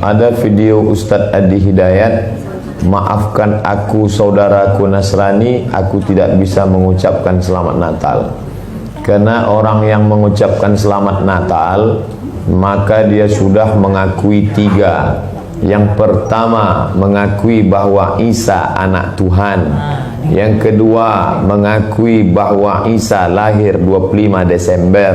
Ada video Ustadz Adi Hidayat, maafkan aku saudaraku Nasrani, aku tidak bisa mengucapkan selamat Natal. Karena orang yang mengucapkan selamat Natal, maka dia sudah mengakui tiga. Yang pertama, mengakui bahwa Isa anak Tuhan. Yang kedua, mengakui bahwa Isa lahir 25 Desember.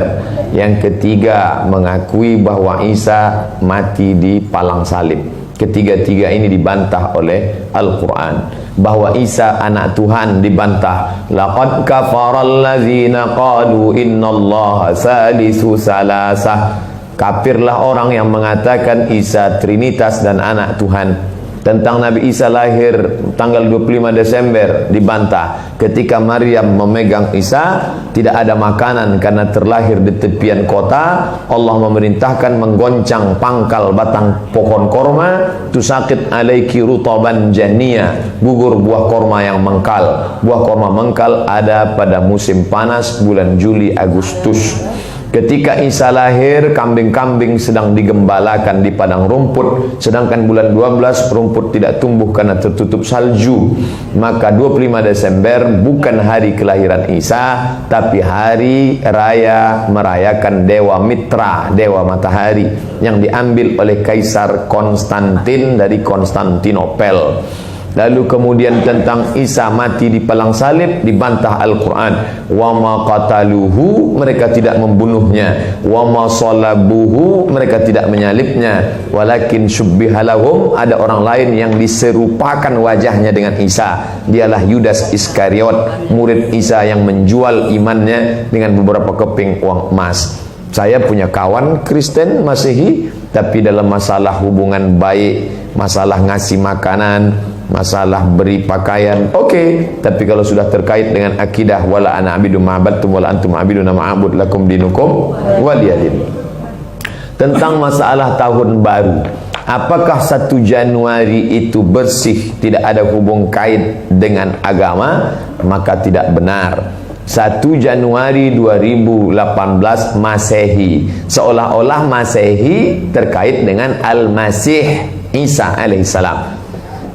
Yang ketiga, mengakui bahwa Isa mati di palang salib. Ketiga-tiga ini dibantah oleh Al-Quran. Bahwa Isa anak Tuhan dibantah. Laqad kafaral ladzina qalu innallaha salisu salasah. Kafirlah orang yang mengatakan Isa Trinitas dan anak Tuhan. Tentang Nabi Isa lahir tanggal 25 Desember dibantah. Ketika Maryam memegang Isa, tidak ada makanan karena terlahir di tepian kota. Allah memerintahkan menggoncang pangkal batang pohon korma, tusakit alaiki rutaban jania, gugur buah korma yang mengkal. Buah korma mengkal ada pada musim panas bulan Juli Agustus. Ketika Isa lahir, kambing-kambing sedang digembalakan di padang rumput, sedangkan bulan 12 rumput tidak tumbuh karena tertutup salju. Maka 25 Desember bukan hari kelahiran Isa, tapi hari raya merayakan Dewa Mitra, Dewa Matahari, yang diambil oleh Kaisar Konstantin dari Konstantinopel. Lalu kemudian tentang Isa mati di palang salib dibantah Al-Quran. Wa ma qataluhu, mereka tidak membunuhnya. Wa ma salabuhu, mereka tidak menyalibnya. Walakin syubbihalahum, ada orang lain yang diserupakan wajahnya dengan Isa. Dialah Yudas Iskariot, murid Isa yang menjual imannya dengan beberapa keping uang emas. Saya punya kawan Kristen Masehi, tapi dalam masalah hubungan baik, masalah ngasih makanan, masalah beri pakaian, oke. Tapi kalau sudah terkait dengan akidah, wala ana abidu ma'abadtum wala antum abiduna ma'abud lakum dinukum waliyadin. Tentang masalah tahun baru, apakah 1 Januari itu bersih, tidak ada hubung kait dengan agama? Maka tidak benar. 1 Januari 2018 Masehi, seolah-olah Masehi terkait dengan Al-Masih Isa alaihissalam.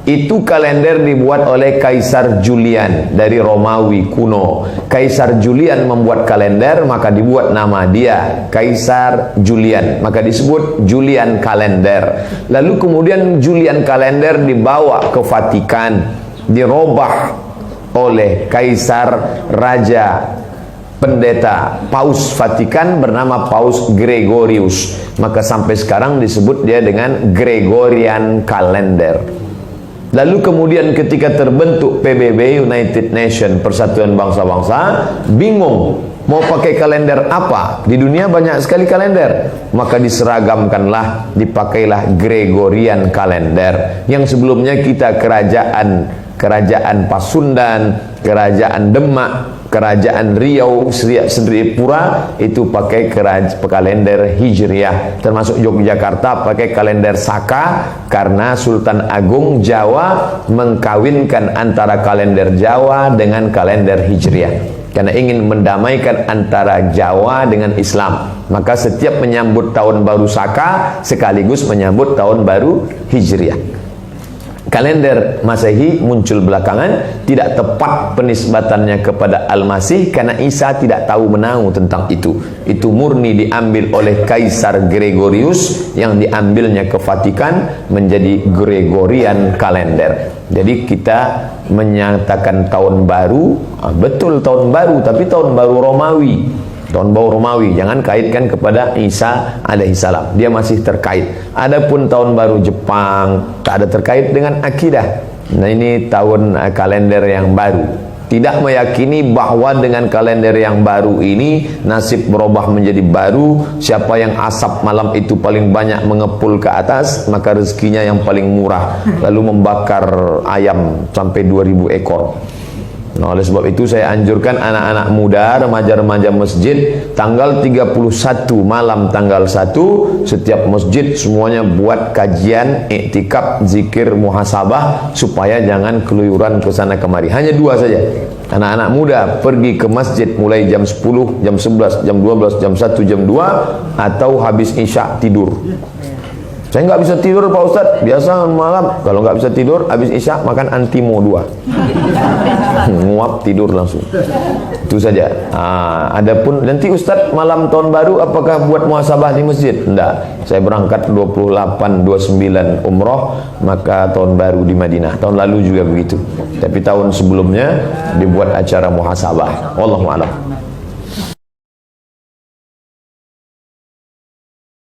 Itu kalender dibuat oleh Kaisar Julian dari Romawi kuno. Kaisar Julian membuat kalender, maka dibuat nama dia Kaisar Julian, maka disebut Julian kalender. Lalu kemudian Julian kalender dibawa ke Vatikan, dirobah oleh Kaisar Raja Pendeta Paus Vatikan bernama Paus Gregorius. Maka sampai sekarang disebut dia dengan Gregorian kalender. Lalu kemudian ketika terbentuk PBB, United Nation, Persatuan Bangsa-Bangsa, bingung mau pakai kalender apa. Di dunia banyak sekali kalender, maka diseragamkanlah, dipakailah Gregorian kalender. Yang sebelumnya kita kerajaan Pasundan, kerajaan Demak, kerajaan Riau, Sendripura itu pakai kalender Hijriah. Termasuk Yogyakarta pakai kalender Saka, karena Sultan Agung Jawa mengkawinkan antara kalender Jawa dengan kalender Hijriah, karena ingin mendamaikan antara Jawa dengan Islam. Maka setiap menyambut tahun baru Saka sekaligus menyambut tahun baru Hijriah. Kalender Masehi muncul belakangan, tidak tepat penisbatannya kepada Al-Masih karena Isa tidak tahu menahu tentang itu. Itu murni diambil oleh Kaisar Gregorius, yang diambilnya ke Vatikan menjadi Gregorian kalender. Jadi kita menyatakan tahun baru, betul tahun baru, tapi tahun baru Romawi. Tahun baru Romawi, jangan kaitkan kepada Isa alaihissalam, dia masih terkait. Adapun tahun baru Jepang tak ada terkait dengan akidah. Nah, ini tahun kalender yang baru. Tidak meyakini bahwa dengan kalender yang baru ini nasib berubah menjadi baru. Siapa yang asap malam itu paling banyak mengepul ke atas, maka rezekinya yang paling murah. Lalu membakar ayam sampai 2000 ekor. Nah, oleh sebab itu saya anjurkan anak-anak muda, remaja-remaja masjid, tanggal 31 malam tanggal 1 setiap masjid semuanya buat kajian, iktikaf, zikir, muhasabah, supaya jangan keluyuran ke sana kemari. Hanya 2 saja. Anak-anak muda pergi ke masjid mulai jam 10, jam 11, jam 12, jam 1, jam 2, atau habis isya tidur. Saya nggak bisa tidur Pak Ustadz. Biasa malam kalau nggak bisa tidur, habis isya makan antimo 2. Nguap tidur langsung. Itu saja. Adapun nanti Ustadz malam tahun baru apakah buat muhasabah di masjid? Enggak. Saya berangkat 28-29 umroh, maka tahun baru di Madinah. Tahun lalu juga begitu. Tapi tahun sebelumnya dibuat acara muhasabah. Wallahu a'lam.